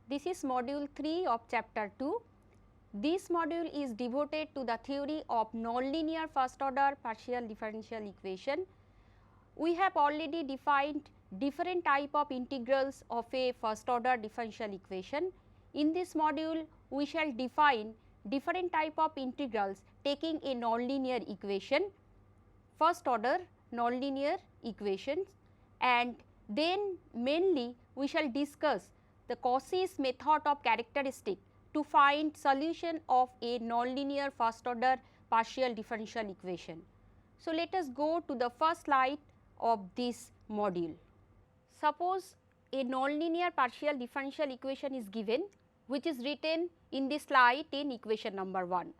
This is module 3 of chapter 2. This module is devoted to the theory of nonlinear first order partial differential equation. We have already defined different type of integrals of a first order differential equation. In this module, we shall define different type of integrals taking a nonlinear equation, first order nonlinear equations, and then mainly we shall discuss the Cauchy's method of characteristic to find solution of a nonlinear first order partial differential equation. So, let us go to the first slide of this module. Suppose a nonlinear partial differential equation is given, which is written in this slide in equation number 1,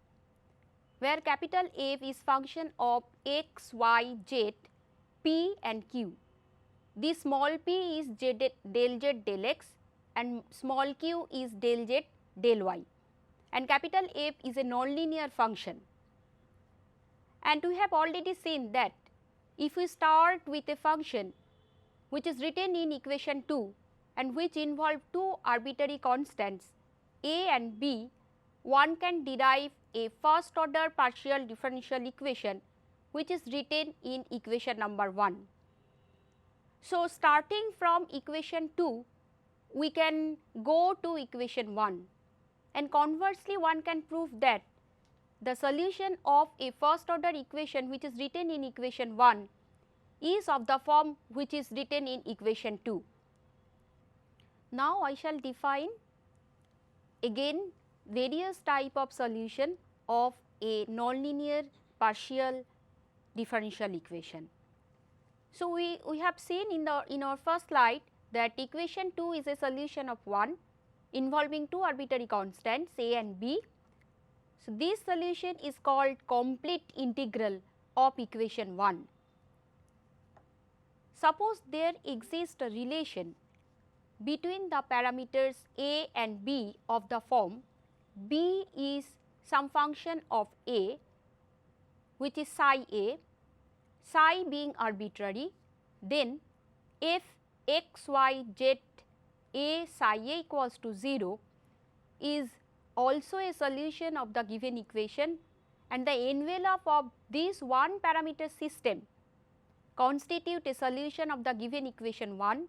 where capital F is function of x, y, z, p and q. The small p is del z del x and small q is del z del y, and capital F is a nonlinear function. And we have already seen that if we start with a function which is written in equation 2 and which involve two arbitrary constants a and b, one can derive a first order partial differential equation which is written in equation number 1. So, starting from equation 2, we can go to equation 1, and conversely one can prove that the solution of a first order equation which is written in equation 1 is of the form which is written in equation 2. Now, I shall define again various type of solution of a nonlinear partial differential equation. So, we have seen in our first slide that equation 2 is a solution of 1 involving two arbitrary constants a and b. So, this solution is called complete integral of equation 1. Suppose there exists a relation between the parameters a and b of the form b is some function of a which is psi a, psi being arbitrary, then if x, y, z a psi a equals to 0 is also a solution of the given equation, and the envelope of this one parameter system constitute a solution of the given equation 1,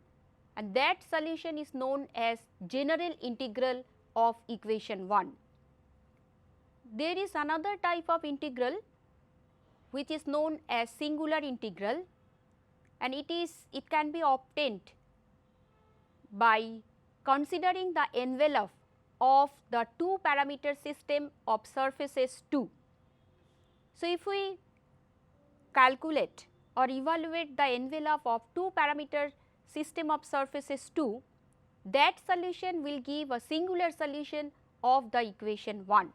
and that solution is known as general integral of equation 1. There is another type of integral which is known as singular integral, and it can be obtained by considering the envelope of the two parameter system of surfaces 2. So, if we calculate or evaluate the envelope of two parameter system of surfaces 2, that solution will give a singular solution of the equation 1.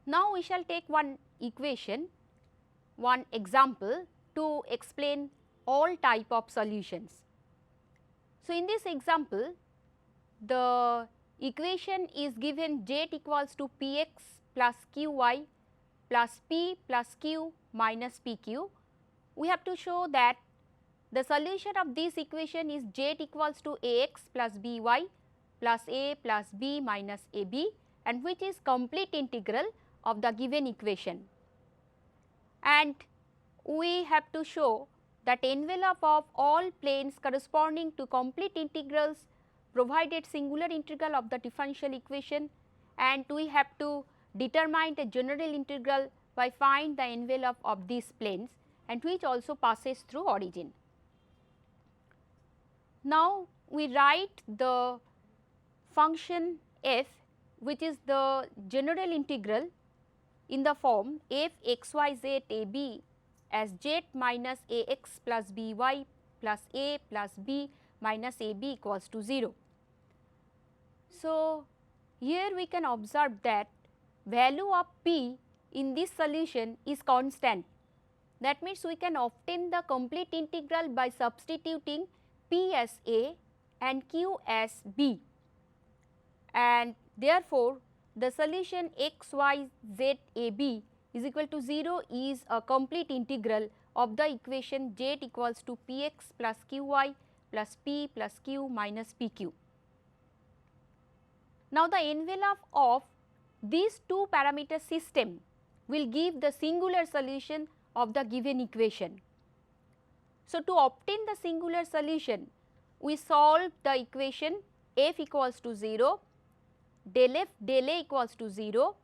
Now, we shall take one equation, one example to explain all type of solutions. So, in this example, the equation is given z equals to px plus qy plus p plus q minus pq. We have to show that the solution of this equation is z equals to ax plus by plus a plus b minus ab, and which is complete integral of the given equation. And we have to show that envelope of all planes corresponding to complete integrals provided singular integral of the differential equation, and we have to determine the general integral by find the envelope of these planes, and which also passes through origin. Now, we write the function f which is the general integral in the form f x y z a b as z minus a x plus b y plus a plus b minus a b equals to 0. So, here we can observe that value of p in this solution is constant. That means, we can obtain the complete integral by substituting p as a and q as b, and therefore, the solution x y z a b is equal to 0 is a complete integral of the equation z equals to px plus qy plus P plus Q minus PQ. Now, the envelope of these two parameter system will give the singular solution of the given equation. So, to obtain the singular solution, we solve the equation f equals to 0, del f del a equals to 0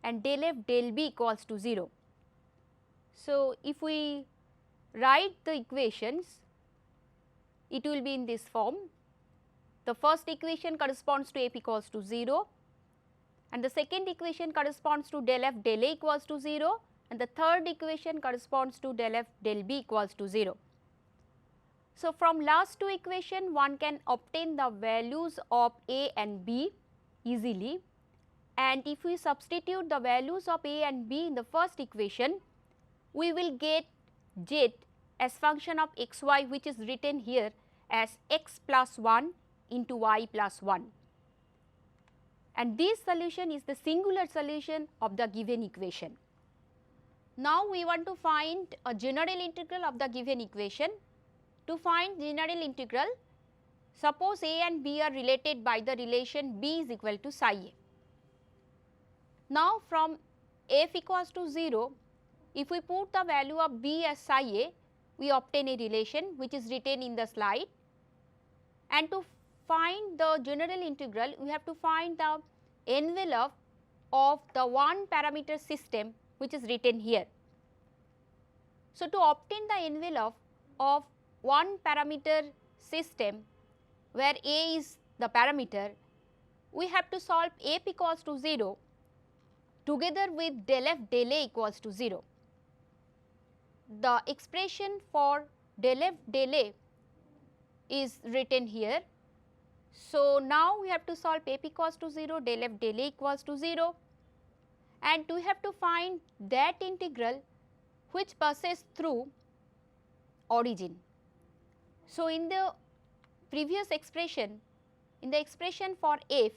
and del f del b equals to 0. So, if we write the equations, it will be in this form. The first equation corresponds to f equals to 0 and the second equation corresponds to del f del a equals to 0 and the third equation corresponds to del f del b equals to 0. So, from last two equation one can obtain the values of a and b easily, and if we substitute the values of a and b in the first equation, we will get z as function of xy, which is written here as x plus 1 into y plus 1, and this solution is the singular solution of the given equation. Now, we want to find a general integral of the given equation. To find general integral, suppose a and b are related by the relation b is equal to psi a. Now, from f equals to 0, if we put the value of b as psi a, we obtain a relation which is written in the slide, and to find the general integral, we have to find the envelope of the one parameter system which is written here. So, to obtain the envelope of one parameter system where a is the parameter, we have to solve f equals to 0 together with del f del a equals to 0. The expression for del f del a is written here. So, now we have to solve f equals to 0, del f del a equals to 0, and we have to find that integral which passes through origin. So, in the previous expression, in the expression for f,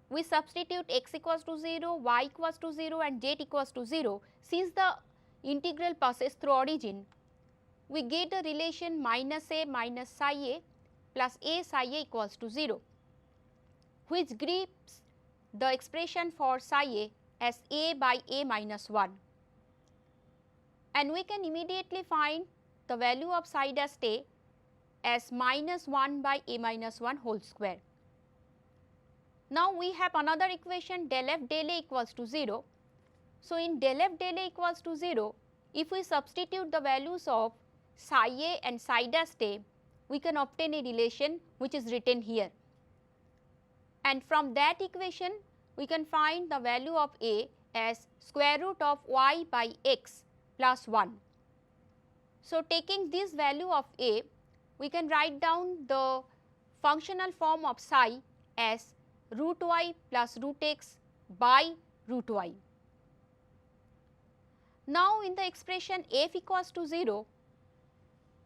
we substitute x equals to 0, y equals to 0 and z equals to 0. Since the integral passes through origin, we get a relation minus a minus psi a plus a psi a equals to 0, which gives the expression for psi a as a by a minus 1, and we can immediately find the value of psi dash a as minus 1 by a minus 1 whole square. Now, we have another equation del f del a equals to 0. So, in del f del a equals to 0, if we substitute the values of psi a and psi dash a, we can obtain a relation which is written here, and from that equation we can find the value of a as square root of y by x plus 1. So, taking this value of a, we can write down the functional form of psi as root y plus root x by root y. Now, in the expression f equals to 0,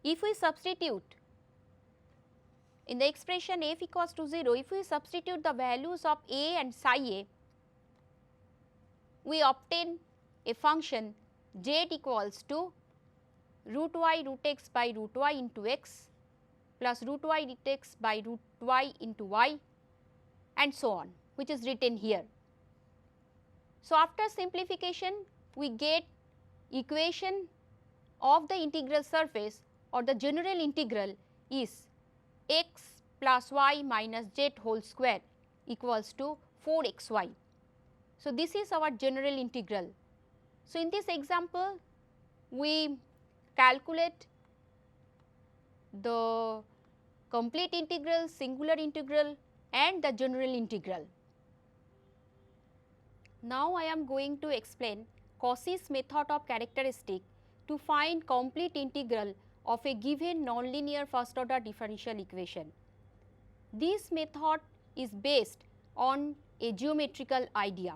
if we substitute in the expression f equals to 0, if we substitute the values of a and psi a, we obtain a function z equals to root y root x by root y into x plus root y root x by root y into y and so on, which is written here. So, after simplification, we get equation of the integral surface or the general integral is x plus y minus z whole square equals to 4xy. So, this is our general integral. So, in this example, we calculate the complete integral, singular integral and the general integral. Now, I am going to explain Cauchy's method of characteristic to find complete integral of a given nonlinear first order differential equation. This method is based on a geometrical idea.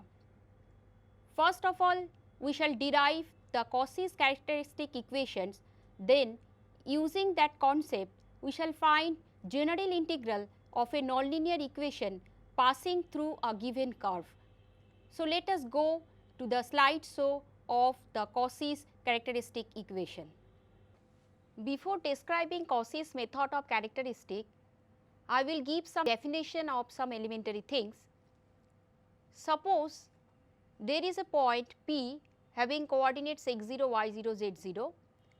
First of all, we shall derive the Cauchy's characteristic equations, then using that concept we shall find general integral of a nonlinear equation passing through a given curve. So, let us go to the slide show of the Cauchy's characteristic equation. before describing Cauchy's method of characteristic, I will give some definition of some elementary things. Suppose there is a point P having coordinates x0, y0, z0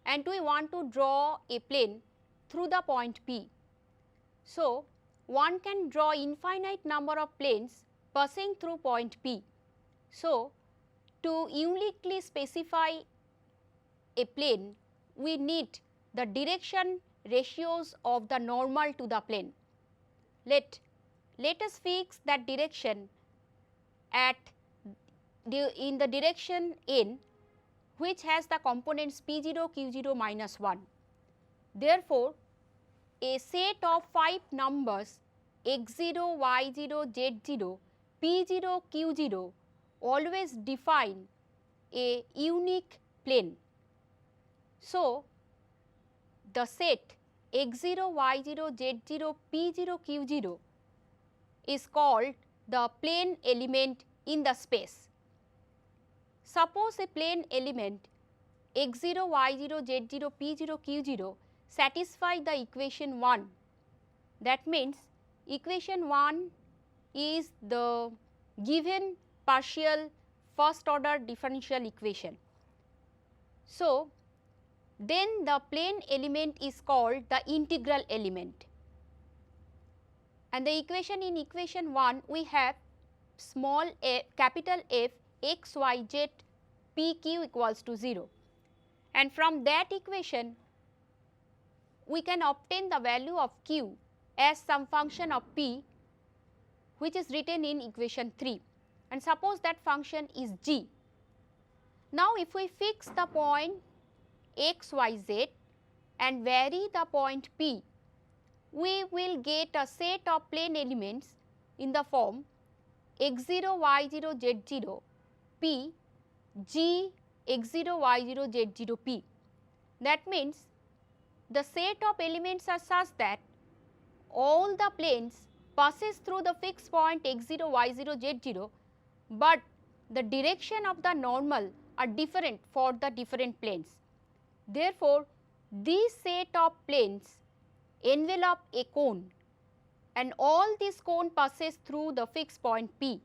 and we want to draw a plane through the point P. So, one can draw infinite number of planes passing through point P. So, to uniquely specify a plane, we need the direction ratios of the normal to the plane. Let us fix that direction at in the direction n, which has the components p0, q0 minus 1. Therefore, a set of 5 numbers x0, y0, z0, p0, q0 always define a unique plane. So, the set x0, y0, z0, p0, q0 is called the plane element in the space. Suppose a plane element x0, y0, z0, p0, q0 satisfy the equation 1. That means, equation 1 is the given partial first order differential equation. So, then the plane element is called the integral element, and the equation in equation 1 we have small f, capital F, x, y, z, p, q equals to 0, and from that equation we can obtain the value of q as some function of p, which is written in equation 3, and suppose that function is g. Now, if we fix the point x, y, z and vary the point P, we will get a set of plane elements in the form x0, y0, z0, p, g, x0, y0, z0, p. That means, the set of elements are such that all the planes passes through the fixed point x0, y0, z0, but the direction of the normal are different for the different planes. Therefore, this set of planes envelop a cone and all this cone passes through the fixed point P,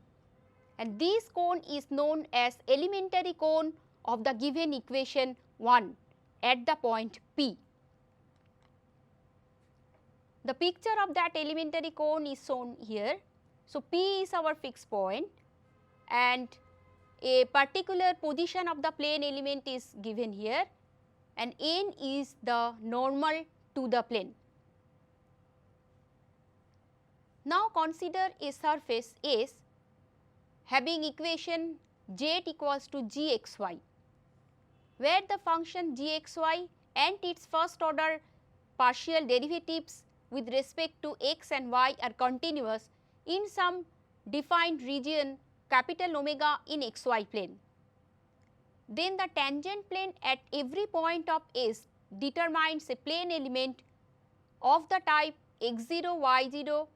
and this cone is known as elementary cone of the given equation 1 at the point P. The picture of that elementary cone is shown here. So, P is our fixed point and a particular position of the plane element is given here, and n is the normal to the plane. Now, consider a surface S having equation z equals to gxy, where the function gxy and its first order partial derivatives with respect to x and y are continuous in some defined region capital omega in xy plane. Then the tangent plane at every point of S determines a plane element of the type x0, y0,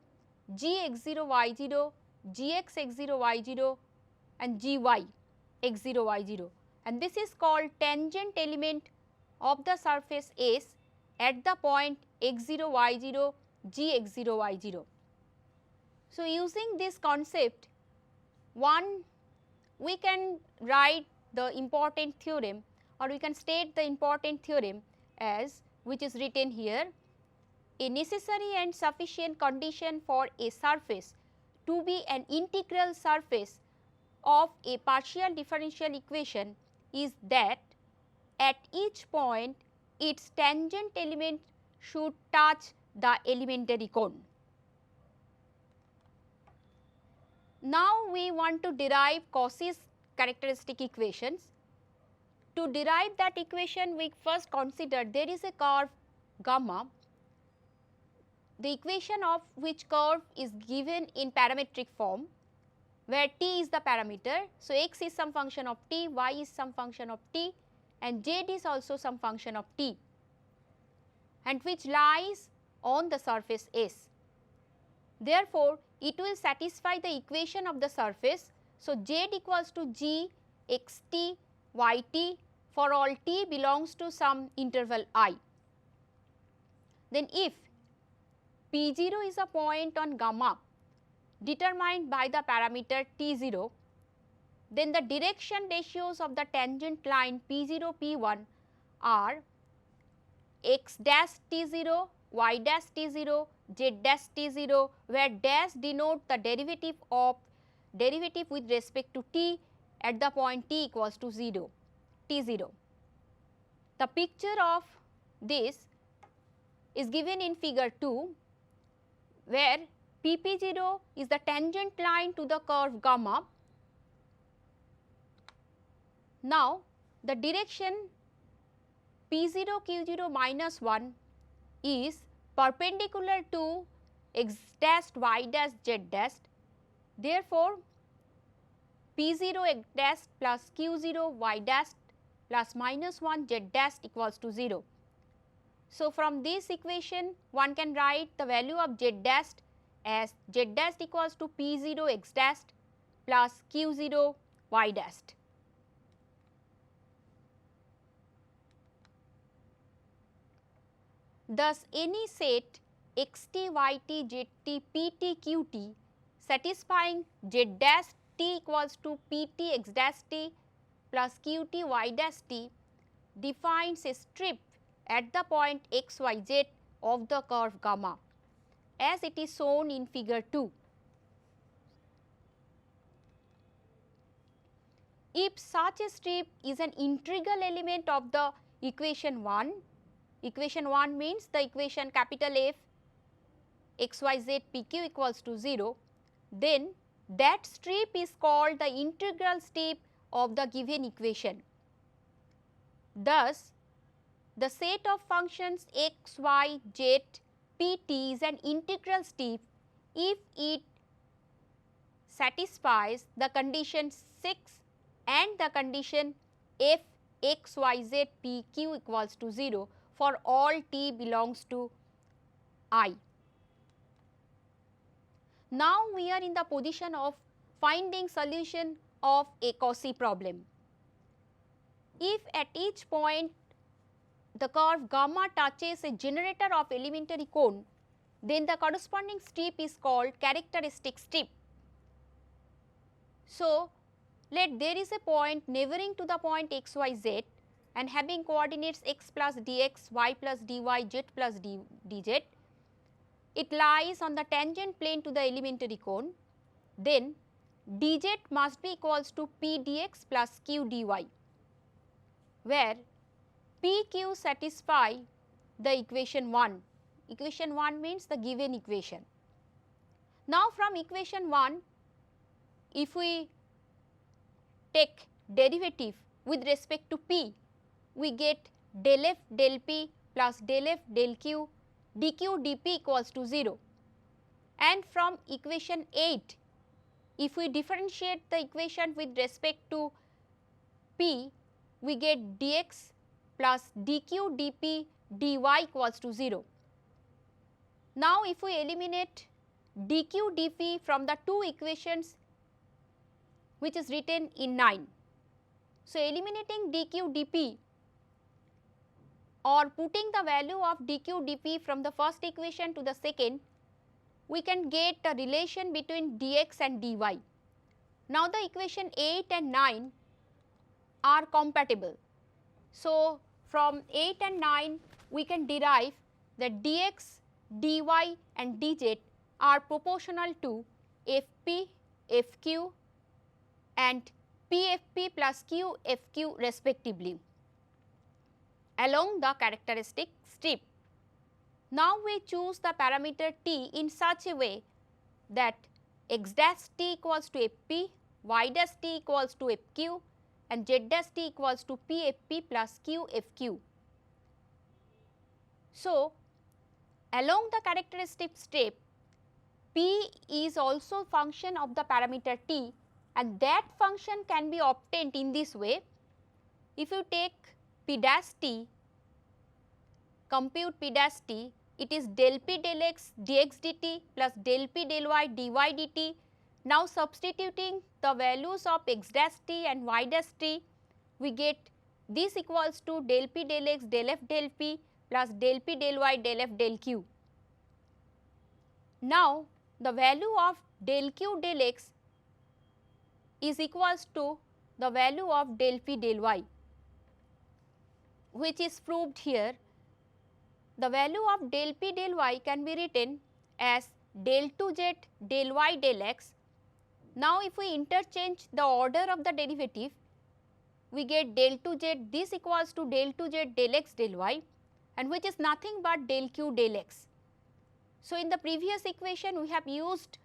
gx0, y0, gx x0, y0 and gy x0, y0, and this is called tangent element of the surface S at the point x0, y0, gx0, y0. So, using this concept, we can write the important theorem, or we can state the important theorem as which is written here: a necessary and sufficient condition for a surface to be an integral surface of a partial differential equation is that at each point its tangent element should touch the elementary cone. Now, we want to derive Cauchy's characteristic equations. To derive that equation, we first consider there is a curve gamma, the equation of which curve is given in parametric form, where t is the parameter. So, x is some function of t, y is some function of t and z is also some function of t, and which lies on the surface S. Therefore, it will satisfy the equation of the surface. So, z equals to g x t y t for all t belongs to some interval I. then if P0 is a point on gamma determined by the parameter T0, then the direction ratios of the tangent line P0, P1 are x dash T0, y dash T0, z dash T0, where dash denote the derivative with respect to t at the point t equals to 0, T0. The picture of this is given in figure 2, where PP0 is the tangent line to the curve gamma. Now, the direction P0 Q0 minus 1 is perpendicular to x dash y dash z dash. Therefore, P0 x dash plus Q0 y dash plus minus 1 z dash equals to 0. So, from this equation one can write the value of z dash as z dash equals to P0 x dash plus Q0 y dash. Thus, any set xt, yt, zt, pt, qt satisfying z dash t equals to pt x dash t plus qt y dash t defines a strip at the point x, y, z of the curve gamma, as it is shown in figure 2. If such a strip is an integral element of the equation 1, equation 1 means the equation capital F x, y, z, p, q equals to 0, then that strip is called the integral strip of the given equation. Thus, the set of functions x, y, z, p, t is an integral strip if it satisfies the condition 6 and the condition f x, y, z, p, q equals to 0 for all t belongs to I. Now, we are in the position of finding solution of a Cauchy problem. If at each point the curve gamma touches a generator of elementary cone, then the corresponding strip is called characteristic strip. So, let there is a point neighboring to the point x, y, z and having coordinates x plus dx, y plus dy, z plus dz. It lies on the tangent plane to the elementary cone, then dz must be equals to p dx plus q dy, where p, q satisfy the equation 1. Equation 1 means the given equation. Now, from equation 1, if we take derivative with respect to p, we get del f del p plus del f del q dq dp equals to 0. And from equation 8, if we differentiate the equation with respect to p, we get dx plus dq dp dy equals to 0. Now, if we eliminate dq dp from the two equations which is written in 9. So, eliminating dq dp or putting the value of dq dp from the first equation to the second, we can get a relation between dx and dy. Now, the equation 8 and 9 are compatible. So, from 8 and 9 we can derive that dx, dy and dz are proportional to fp, fq and pfp plus qfq respectively along the characteristic strip. Now, we choose the parameter t in such a way that x dash t equals to fp, y dash t equals to fq and z dash t equals to pfp plus qfq. So, along the characteristic strip, p is also function of the parameter t, and that function can be obtained in this way. If you take p dash t, compute p dash t, it is del p del x dx dt plus del p del y dy dt. Now, substituting the values of x dash t and y dash t, we get this equals to del p del x del f del p plus del p del y del f del q. Now, the value of del q del x is equals to the value of del p del y, which is proved here. The value of del p del y can be written as del 2z del y del x. Now, if we interchange the order of the derivative, we get del 2z, this equals to del 2z del x del y, and which is nothing but del q del x. So, in the previous equation we have used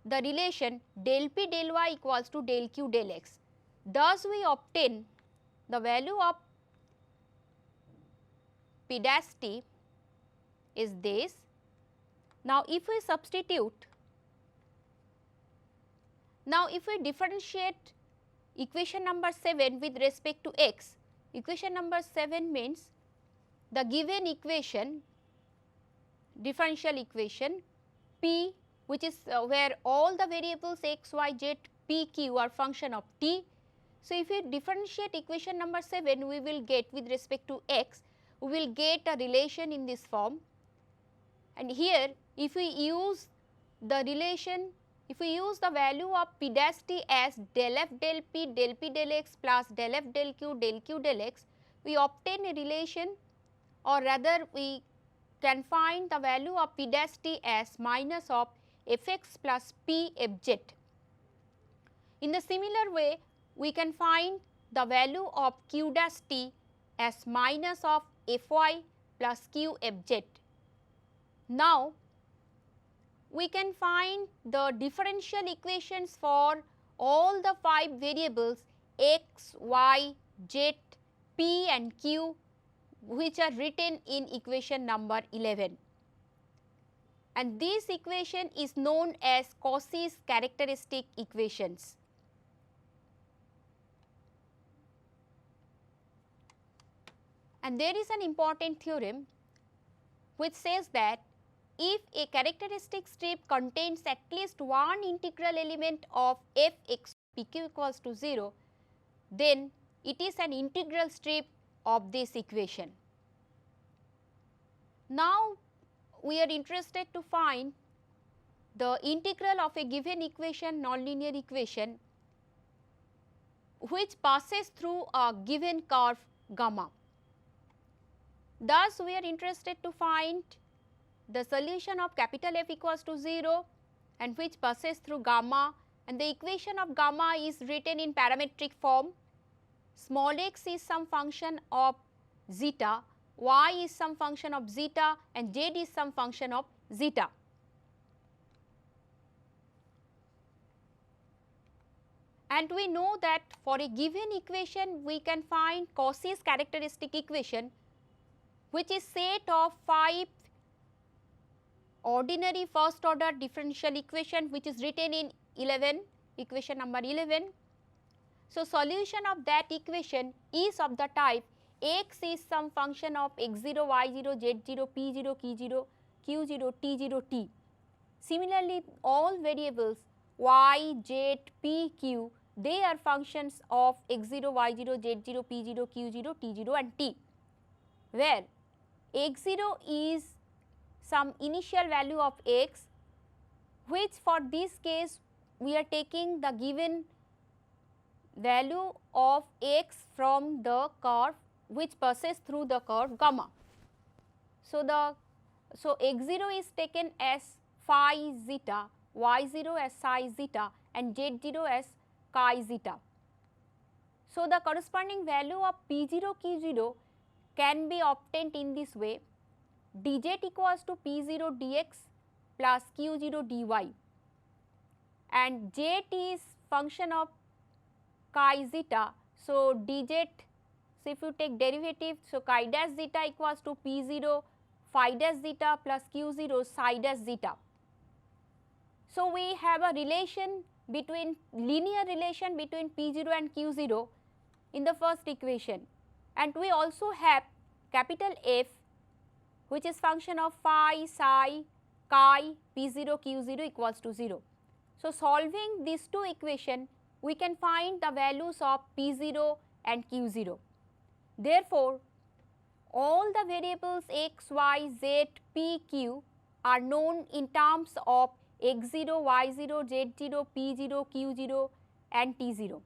the relation del p del y equals to del q del x. Thus, we obtain the value of p dash t is this. Now, if we substitute, now if we differentiate equation number 7 with respect to x, equation number 7 means the given equation, differential equation p, which is where all the variables x, y, z, p, q are function of t. So, if we differentiate equation number 7, we will get with respect to x, we will get a relation in this form, and here if we use the relation, if we use the value of p dash t as del f del p del x plus del f del q del x, we obtain a relation, or rather we can find the value of p dash t as minus of fx plus p fz. In the similar way, we can find the value of q dash t as minus of fy plus q fz. Now, we can find the differential equations for all the 5 variables x, y, z, p and q, which are written in equation number 11. And this equation is known as Cauchy's characteristic equations. And there is an important theorem which says that if a characteristic strip contains at least one integral element of f x pq equals to 0, then it is an integral strip of this equation. Now, we are interested to find the integral of a given equation, nonlinear equation, which passes through a given curve gamma. Thus, we are interested to find the solution of capital F equals to 0 and which passes through gamma, and the equation of gamma is written in parametric form. Small x is some function of zeta, y is some function of zeta and z is some function of zeta. And we know that for a given equation we can find Cauchy's characteristic equation, which is set of 5 ordinary first order differential equation, which is written in 11, equation number 11. So, solution of that equation is of the type x is some function of x0, y0, z0, p0, q0, q0, t0, t. Similarly, all variables y, z, p, q, they are functions of x0, y0, z0, p0, q0, t0 and t, where x0 is some initial value of x, which for this case we are taking the given value of x from the curve which passes through the curve gamma. So, x0 is taken as phi zeta, y0 as psi zeta and z0 as chi zeta. So, the corresponding value of p0 q0 can be obtained in this way: dz equals to p0 dx plus q0 dy, and z is function of chi zeta. So, dz, so if you take derivative, so chi dash zeta equals to p0 phi dash zeta plus q0 psi dash zeta. So, we have a relation between linear relation between p0 and q0 in the first equation, and we also have capital F, which is function of phi, psi, chi, p0, q0 equals to 0. So, solving these two equations, we can find the values of p0 and q0. Therefore, all the variables x, y, z, p, q are known in terms of x0, y0, z0, p0, q0 and t0.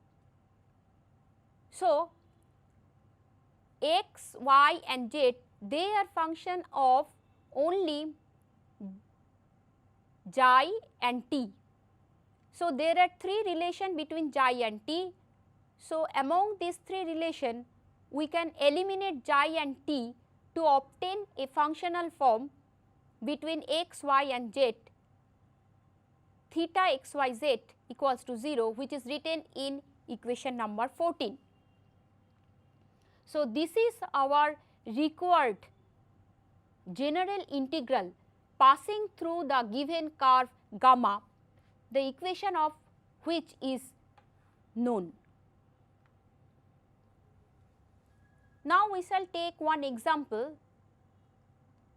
So, x, y and z, they are function of only xi and t. So, there are three relations between xi and t. So, among these three relations, we can eliminate xi and t to obtain a functional form between x, y and z, theta x, y, z equals to 0, which is written in equation number 14. So, this is our required general integral passing through the given curve gamma, the equation of which is known. Now, we shall take one example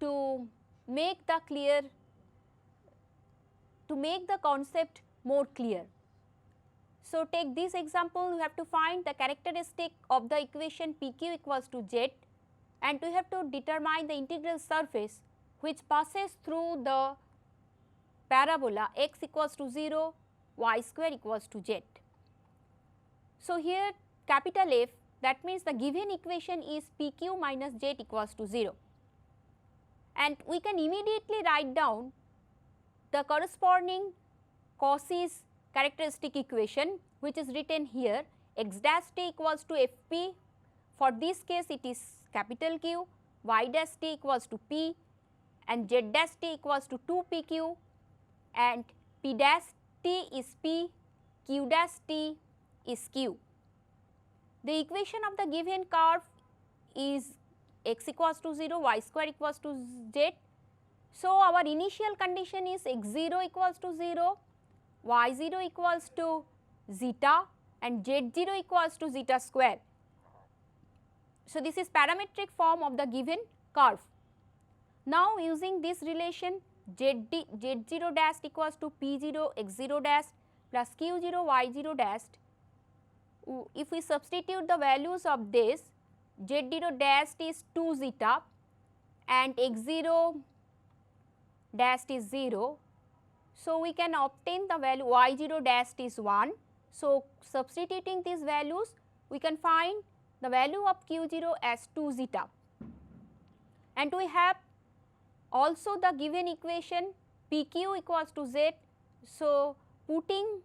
to make the concept more clear. So, take this example, you have to find the characteristic of the equation PQ equals to Z, and we have to determine the integral surface which passes through the parabola x equals to 0, y square equals to z. So, here capital F, that means the given equation is PQ minus Z equals to 0, and we can immediately write down the corresponding Cauchy's characteristic equation, which is written here, x dash t equals to Fp, for this case it is capital Q, y dash t equals to P and z dash t equals to 2pq, and p dash t is P, q dash t is Q. The equation of the given curve is x equals to 0, y square equals to z. So, our initial condition is x0 equals to 0, y0 equals to zeta and z0 equals to zeta square. So, this is parametric form of the given curve. Now, using this relation z0 dash equals to p0 x0 dash plus q0 y0 dash, if we substitute the values of this, z0 dash is 2 zeta and x0 dash is 0. So, we can obtain the value y0 dash is 1. So, substituting these values, we can find the value of q0 as 2 zeta, and we have also the given equation pq equals to z. So, putting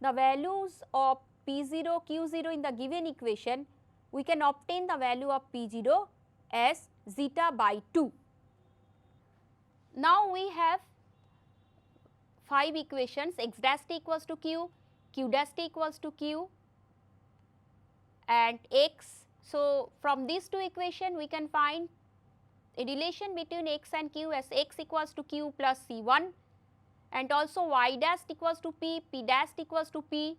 the values of p0, q0 in the given equation, we can obtain the value of p0 as zeta by 2. Now, we have 5 equations, x dash t equals to q, q dash t equals to q and x. So, from these two equations we can find a relation between x and q as x equals to q plus c1, and also y dash equals to p, p dash equals to p.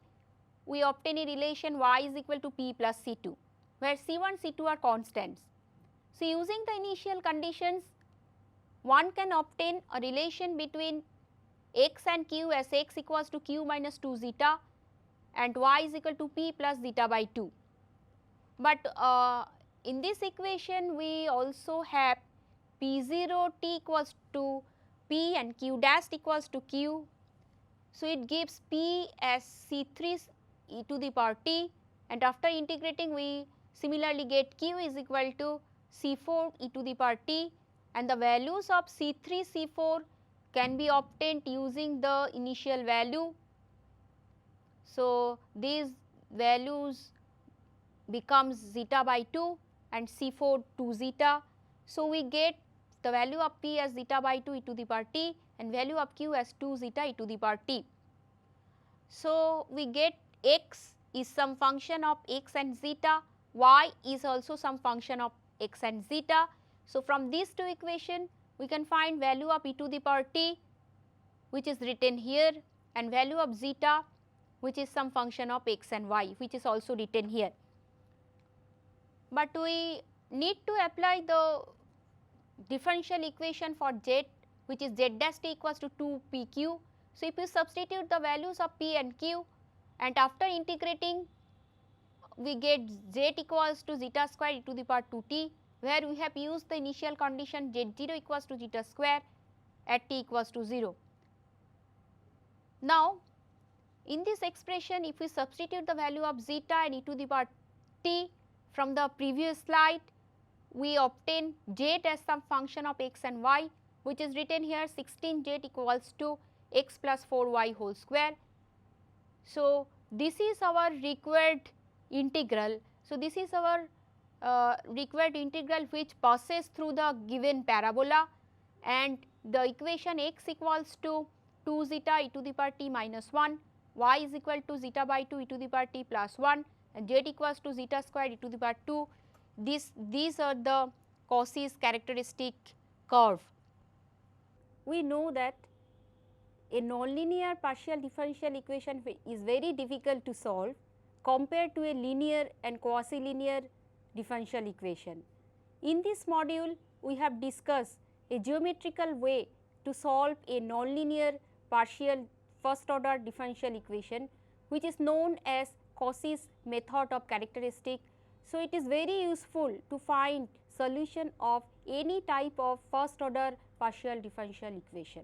We obtain a relation y is equal to p plus c2, where c1, c2 are constants. So, using the initial conditions, one can obtain a relation between x and q as x equals to q minus 2 zeta and y is equal to p plus zeta by 2. But in this equation we also have p0 t equals to p and q dash equals to q. So, it gives p as c3 e to the power t, and after integrating we similarly get q is equal to c4 e to the power t, and the values of c3, c4 can be obtained using the initial value. So, these values becomes zeta by 2 and c4 2 zeta. So, we get the value of p as zeta by 2 e to the power t and value of q as 2 zeta e to the power t. So, we get x is some function of x and zeta, y is also some function of x and zeta. So, from these two equations we can find value of e to the power t, which is written here, and value of zeta, which is some function of x and y, which is also written here. But we need to apply the differential equation for z, which is z dash t equals to 2 pq. So, if you substitute the values of p and q, and after integrating we get z equals to zeta square e to the power 2t where we have used the initial condition z0 equals to zeta square at t equals to 0. Now, in this expression, if we substitute the value of zeta and e to the power t from the previous slide, we obtain z as some function of x and y, which is written here 16z equals to x plus 4y whole square. So, this is our required integral. So, this is our required integral which passes through the given parabola, and the equation x equals to 2 zeta e to the power t minus 1, y is equal to zeta by 2 e to the power t plus 1, and z equals to zeta square e to the power 2. These are the Cauchy's characteristic curve. We know that a nonlinear partial differential equation is very difficult to solve compared to a linear and quasi-linear differential equation. In this module, we have discussed a geometrical way to solve a nonlinear partial first order differential equation, which is known as Cauchy's method of characteristic. So, it is very useful to find solution of any type of first order partial differential equation.